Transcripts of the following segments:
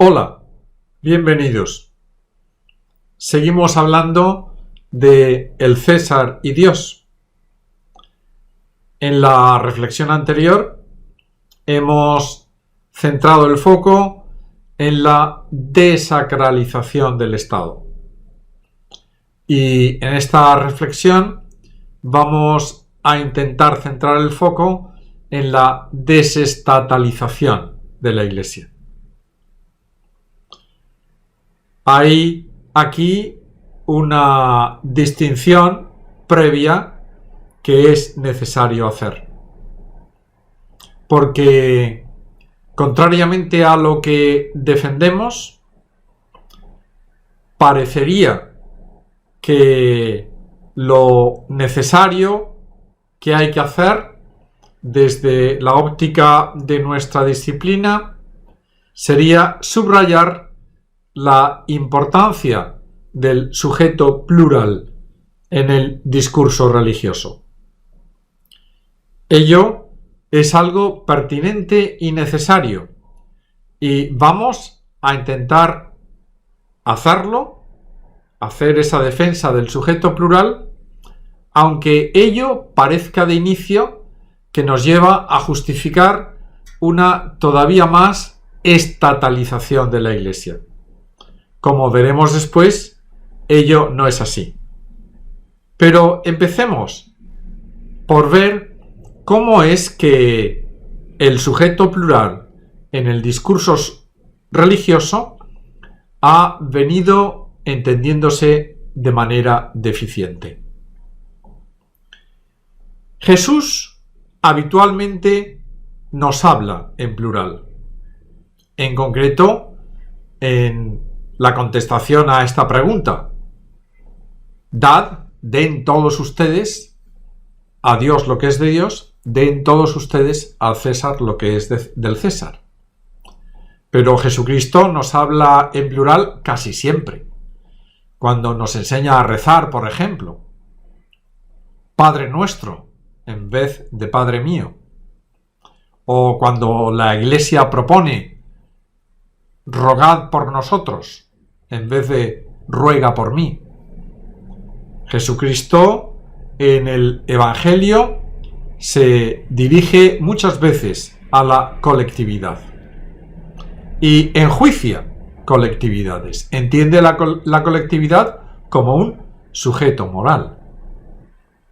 Hola, bienvenidos. Seguimos hablando de el César y Dios. En la reflexión anterior hemos centrado el foco en la desacralización del Estado. Y en esta reflexión vamos a intentar centrar el foco en la desestatalización de la Iglesia. Hay aquí una distinción previa que es necesario hacer. Porque, contrariamente a lo que defendemos, parecería que lo necesario que hay que hacer desde la óptica de nuestra disciplina sería subrayar la importancia del sujeto plural en el discurso religioso. Ello es algo pertinente y necesario, y vamos a intentar hacer esa defensa del sujeto plural, aunque ello parezca de inicio que nos lleva a justificar una todavía más estatalización de la Iglesia. Como veremos después, ello no es así. Pero empecemos por ver cómo es que el sujeto plural en el discurso religioso ha venido entendiéndose de manera deficiente. Jesús habitualmente nos habla en plural. En concreto, en la contestación a esta pregunta: den todos ustedes a Dios lo que es de Dios, den todos ustedes al César lo que es del César. Pero Jesucristo nos habla en plural casi siempre. Cuando nos enseña a rezar, por ejemplo, Padre nuestro en vez de Padre mío. O cuando la Iglesia propone rogad por nosotros en vez de ruega por mí. Jesucristo en el Evangelio se dirige muchas veces a la colectividad y enjuicia colectividades. Entiende la colectividad como un sujeto moral.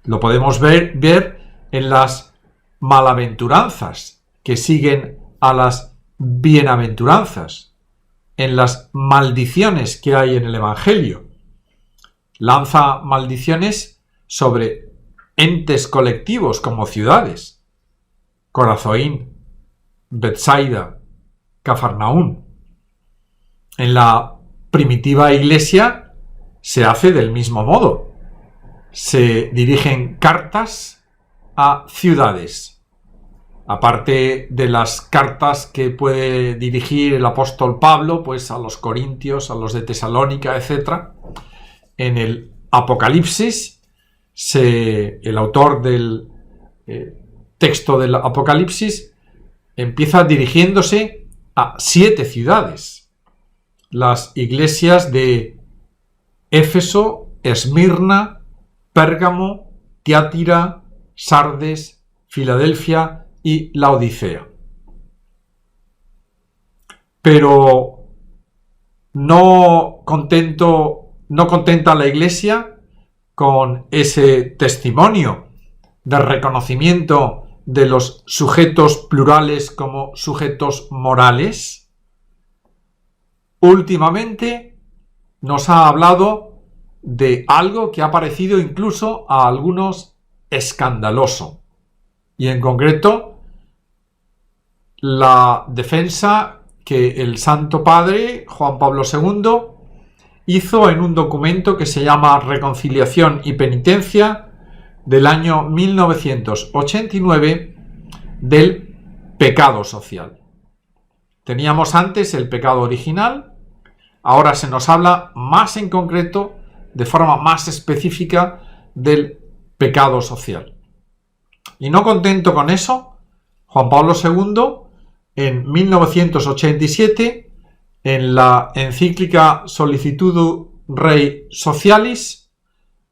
Lo podemos ver en las malaventuranzas que siguen a las bienaventuranzas, en las maldiciones que hay en el Evangelio. Lanza maldiciones sobre entes colectivos como ciudades: Corazoín, Betsaida, Cafarnaún. En la primitiva Iglesia se hace del mismo modo. Se dirigen cartas a ciudades. Aparte de las cartas que puede dirigir el apóstol Pablo, pues a los corintios, a los de Tesalónica, etc. En el Apocalipsis, el autor del texto del Apocalipsis empieza dirigiéndose a 7 ciudades. Las iglesias de Éfeso, Esmirna, Pérgamo, Tiátira, Sardes, Filadelfia y Laodicea. Pero no contenta la Iglesia con ese testimonio de reconocimiento de los sujetos plurales como sujetos morales. Últimamente nos ha hablado de algo que ha parecido incluso a algunos escandaloso, y en concreto la defensa que el Santo Padre Juan Pablo II hizo en un documento que se llama Reconciliación y Penitencia del año 1989 del pecado social. Teníamos antes el pecado original, ahora se nos habla más en concreto, de forma más específica, del pecado social. Y no contento con eso, Juan Pablo II, en 1987, en la encíclica Solicitudo Rei Socialis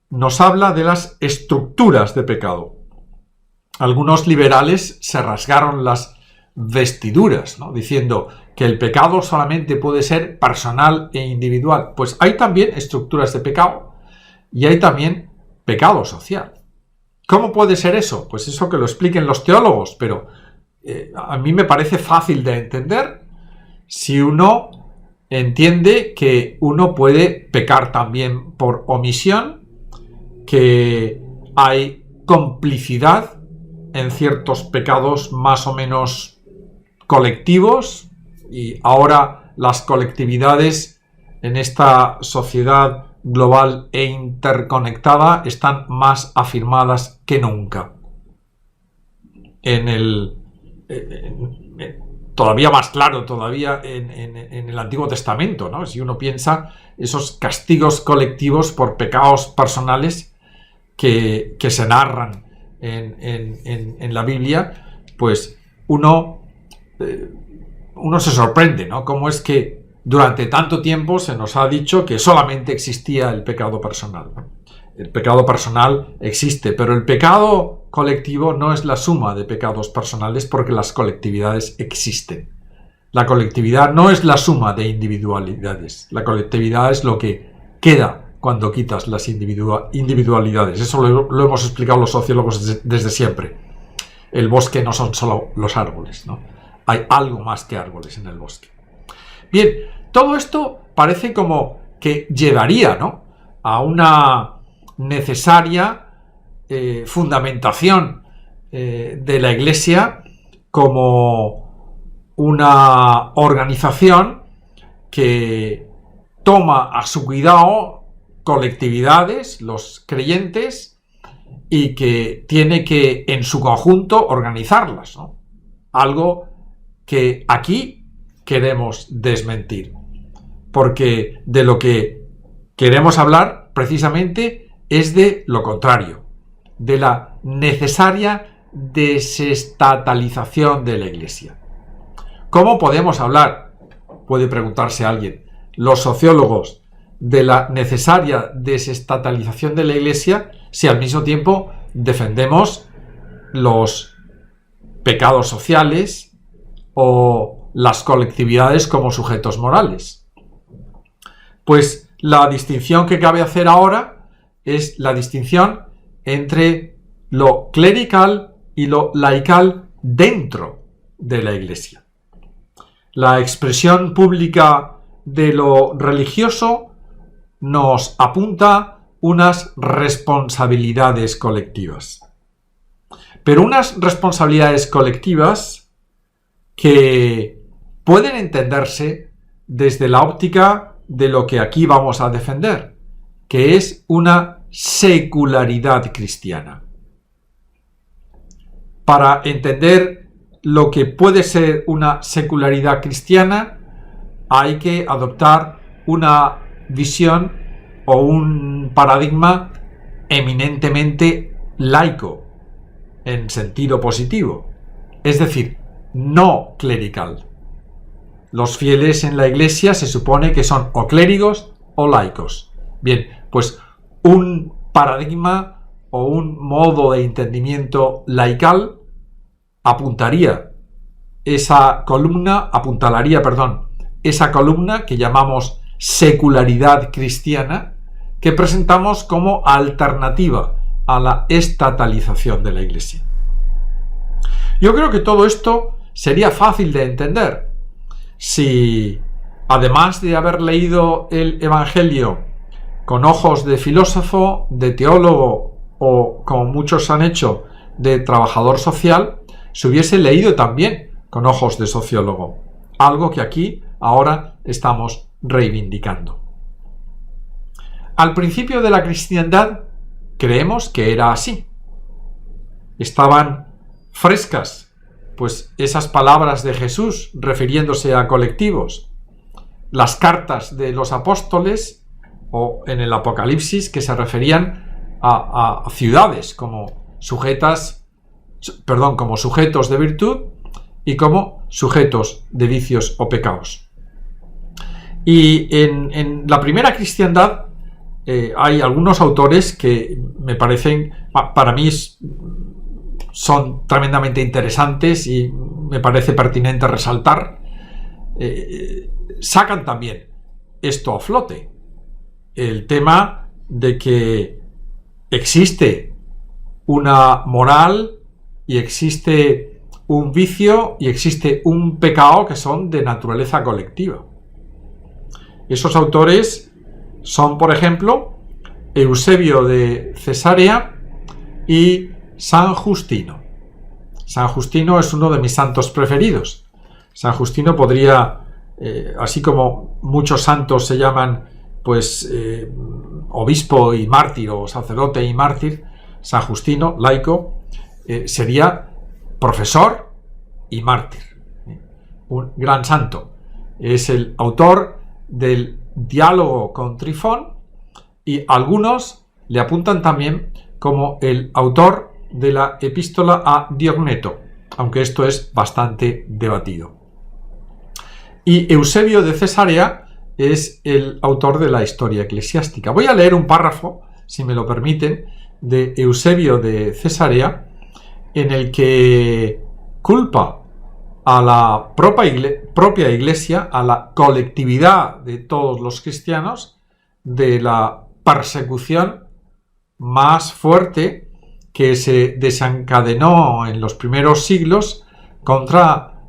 nos habla de las estructuras de pecado. Algunos liberales se rasgaron las vestiduras, ¿no?, diciendo que el pecado solamente puede ser personal e individual. Pues hay también estructuras de pecado y hay también pecado social. ¿Cómo puede ser eso? Pues eso que lo expliquen los teólogos, pero a mí me parece fácil de entender si uno entiende que uno puede pecar también por omisión, que hay complicidad en ciertos pecados más o menos colectivos, y ahora las colectividades en esta sociedad global e interconectada están más afirmadas que nunca. Todavía más claro, todavía en el Antiguo Testamento, ¿no? Si uno piensa esos castigos colectivos por pecados personales que se narran en la Biblia, pues uno se sorprende, ¿no? Cómo es que durante tanto tiempo se nos ha dicho que solamente existía el pecado personal, ¿no? El pecado personal existe, pero el pecado colectivo no es la suma de pecados personales, porque las colectividades existen. La colectividad no es la suma de individualidades. La colectividad es lo que queda cuando quitas las individualidades. Eso lo hemos explicado los sociólogos desde siempre. El bosque no son solo los árboles, ¿no? Hay algo más que árboles en el bosque. Bien, todo esto parece como que llevaría, ¿no?, a una necesaria fundamentación de la Iglesia como una organización que toma a su cuidado colectividades, los creyentes, y que tiene que en su conjunto organizarlas, ¿no? Algo que aquí queremos desmentir, porque de lo que queremos hablar precisamente es de lo contrario, de la necesaria desestatalización de la Iglesia. ¿Cómo podemos hablar, puede preguntarse alguien, los sociólogos, de la necesaria desestatalización de la Iglesia si al mismo tiempo defendemos los pecados sociales o las colectividades como sujetos morales? Pues la distinción que cabe hacer ahora es la distinción entre lo clerical y lo laical dentro de la Iglesia. La expresión pública de lo religioso nos apunta unas responsabilidades colectivas. Pero unas responsabilidades colectivas que pueden entenderse desde la óptica de lo que aquí vamos a defender, que es una secularidad cristiana. Para entender lo que puede ser una secularidad cristiana, hay que adoptar una visión o un paradigma eminentemente laico, en sentido positivo, es decir, no clerical. Los fieles en la Iglesia se supone que son o clérigos o laicos. Bien, pues un paradigma o un modo de entendimiento laical apuntalaría esa columna que llamamos secularidad cristiana, que presentamos como alternativa a la estatalización de la Iglesia. Yo creo que todo esto sería fácil de entender si, además de haber leído el Evangelio con ojos de filósofo, de teólogo o, como muchos han hecho, de trabajador social, se hubiese leído también con ojos de sociólogo, algo que aquí ahora estamos reivindicando. Al principio de la cristiandad creemos que era así. Estaban frescas, pues esas palabras de Jesús refiriéndose a colectivos, las cartas de los apóstoles o en el Apocalipsis que se referían a ciudades como sujetos de virtud y como sujetos de vicios o pecados. Y en la primera cristiandad hay algunos autores que me parecen, para mí son tremendamente interesantes y me parece pertinente resaltar. Sacan también esto a flote, el tema de que existe una moral y existe un vicio y existe un pecado que son de naturaleza colectiva. Esos autores son, por ejemplo, Eusebio de Cesarea y San Justino. San Justino es uno de mis santos preferidos. San Justino podría, así como muchos santos se llaman, pues, obispo y mártir, o sacerdote y mártir, San Justino, laico, sería profesor y mártir. Un gran santo. Es el autor del diálogo con Trifón y algunos le apuntan también como el autor de la epístola a Diogneto, aunque esto es bastante debatido. Y Eusebio de Cesarea es el autor de la historia eclesiástica. Voy a leer un párrafo, si me lo permiten, de Eusebio de Cesarea, en el que culpa a la propia Iglesia, a la colectividad de todos los cristianos, de la persecución más fuerte que se desencadenó en los primeros siglos contra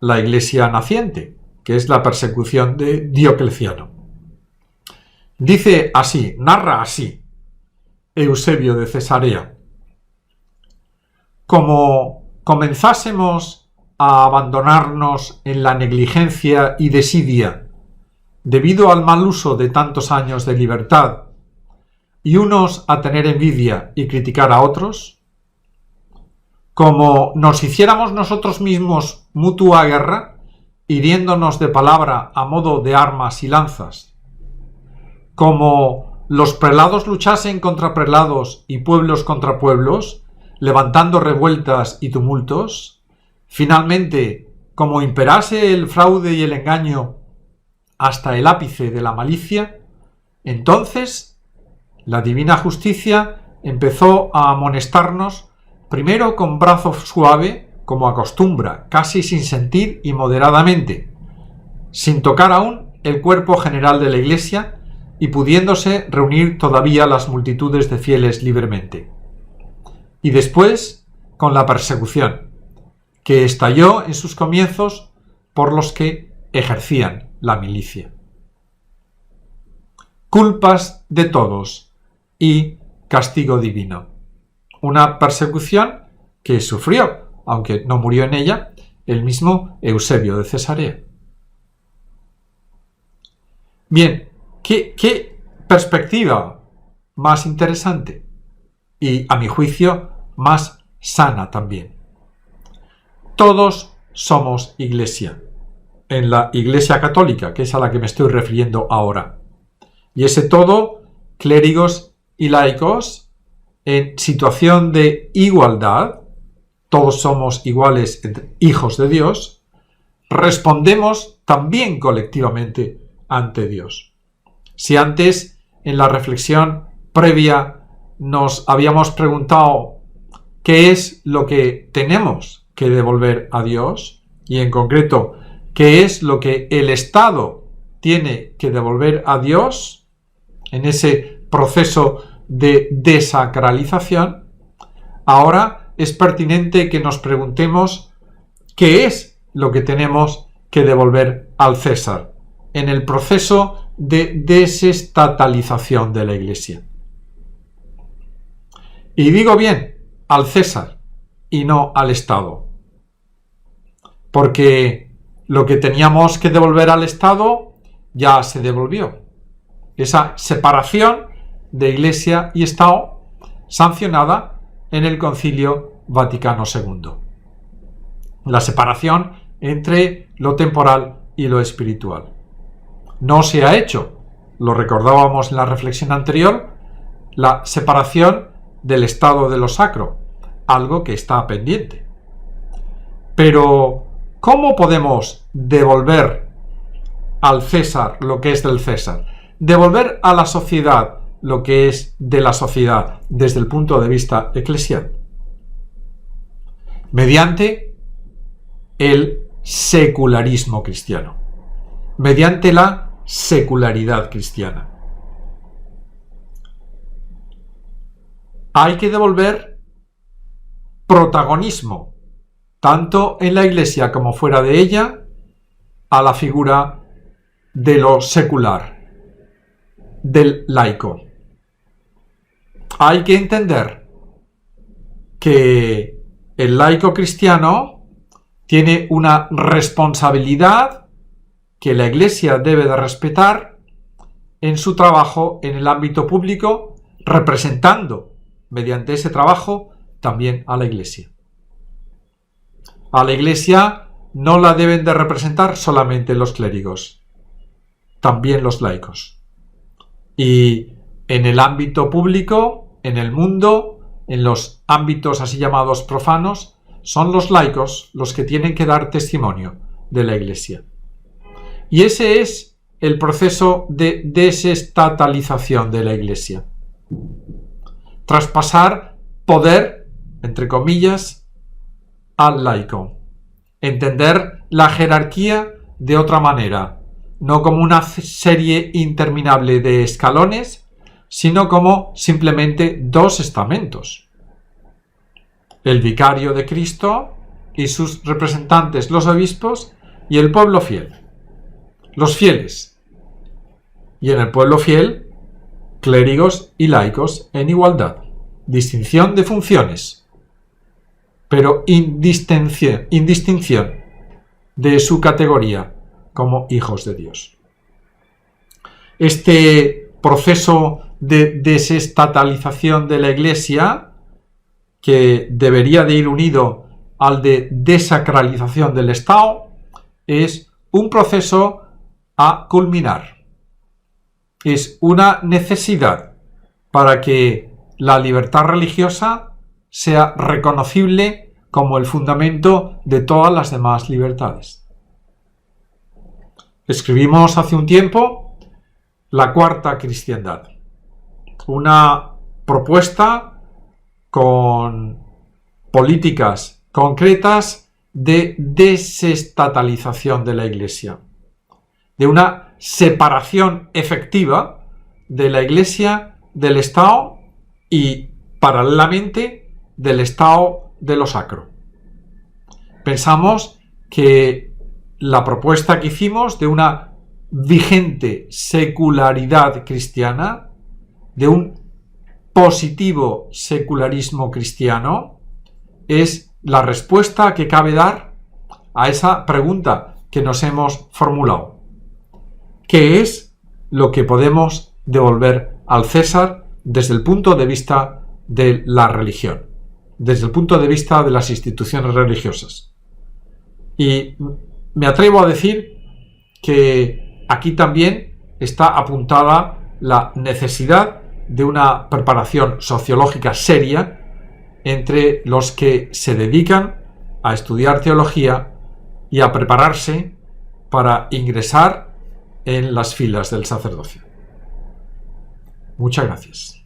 la Iglesia naciente, que es la persecución de Diocleciano. Dice así, narra así, Eusebio de Cesarea: como comenzásemos a abandonarnos en la negligencia y desidia debido al mal uso de tantos años de libertad, y unos a tener envidia y criticar a otros, como nos hiciéramos nosotros mismos mutua guerra, hiriéndonos de palabra a modo de armas y lanzas, como los prelados luchasen contra prelados y pueblos contra pueblos, levantando revueltas y tumultos, finalmente, como imperase el fraude y el engaño hasta el ápice de la malicia, entonces la divina justicia empezó a amonestarnos primero con brazo suave, como acostumbra, casi sin sentir y moderadamente, sin tocar aún el cuerpo general de la Iglesia y pudiéndose reunir todavía las multitudes de fieles libremente. Y después con la persecución, que estalló en sus comienzos por los que ejercían la milicia. Culpas de todos y castigo divino. Una persecución que sufrió, aunque no murió en ella, el mismo Eusebio de Cesarea. Bien, ¿qué perspectiva más interesante y, a mi juicio, más sana también? Todos somos Iglesia, en la Iglesia católica, que es a la que me estoy refiriendo ahora. Y ese todo, clérigos y laicos, en situación de igualdad, todos somos iguales hijos de Dios, respondemos también colectivamente ante Dios. Si antes, en la reflexión previa, nos habíamos preguntado qué es lo que tenemos que devolver a Dios, y en concreto, qué es lo que el Estado tiene que devolver a Dios en ese proceso de desacralización, ahora es pertinente que nos preguntemos qué es lo que tenemos que devolver al César en el proceso de desestatalización de la Iglesia. Y digo bien, al César y no al Estado, porque lo que teníamos que devolver al Estado ya se devolvió. Esa separación de Iglesia y Estado sancionada en el Concilio Vaticano II. La separación entre lo temporal y lo espiritual. No se ha hecho, lo recordábamos en la reflexión anterior, la separación del estado de lo sacro, algo que está pendiente. Pero, ¿cómo podemos devolver al César lo que es del César, devolver a la sociedad lo que es de la sociedad desde el punto de vista eclesial, mediante el secularismo cristiano, mediante la secularidad cristiana. Hay que devolver protagonismo, tanto en la Iglesia como fuera de ella, a la figura de lo secular, del laico. Hay que entender que el laico cristiano tiene una responsabilidad que la Iglesia debe de respetar en su trabajo en el ámbito público, representando mediante ese trabajo también a la Iglesia. A la Iglesia no la deben de representar solamente los clérigos, también los laicos. Y en el ámbito público, en el mundo, en los ámbitos así llamados profanos, son los laicos los que tienen que dar testimonio de la Iglesia. Y ese es el proceso de desestatalización de la Iglesia. Traspasar poder, entre comillas, al laico. Entender la jerarquía de otra manera, no como una serie interminable de escalones, sino como simplemente dos estamentos. El vicario de Cristo y sus representantes, los obispos, y el pueblo fiel, los fieles. Y en el pueblo fiel, clérigos y laicos en igualdad. Distinción de funciones, pero indistinción de su categoría como hijos de Dios. Este proceso de desestatalización de la Iglesia, que debería de ir unido al de desacralización del Estado, es un proceso a culminar. Es una necesidad para que la libertad religiosa sea reconocible como el fundamento de todas las demás libertades. Escribimos hace un tiempo La Cuarta Cristiandad, una propuesta con políticas concretas de desestatalización de la Iglesia, de una separación efectiva de la Iglesia del Estado y, paralelamente, del Estado de lo sacro. Pensamos que la propuesta que hicimos de una vigente secularidad cristiana, de un positivo secularismo cristiano, es la respuesta que cabe dar a esa pregunta que nos hemos formulado. ¿Qué es lo que podemos devolver al César desde el punto de vista de la religión, desde el punto de vista de las instituciones religiosas? Y me atrevo a decir que aquí también está apuntada la necesidad de una preparación sociológica seria entre los que se dedican a estudiar teología y a prepararse para ingresar en las filas del sacerdocio. Muchas gracias.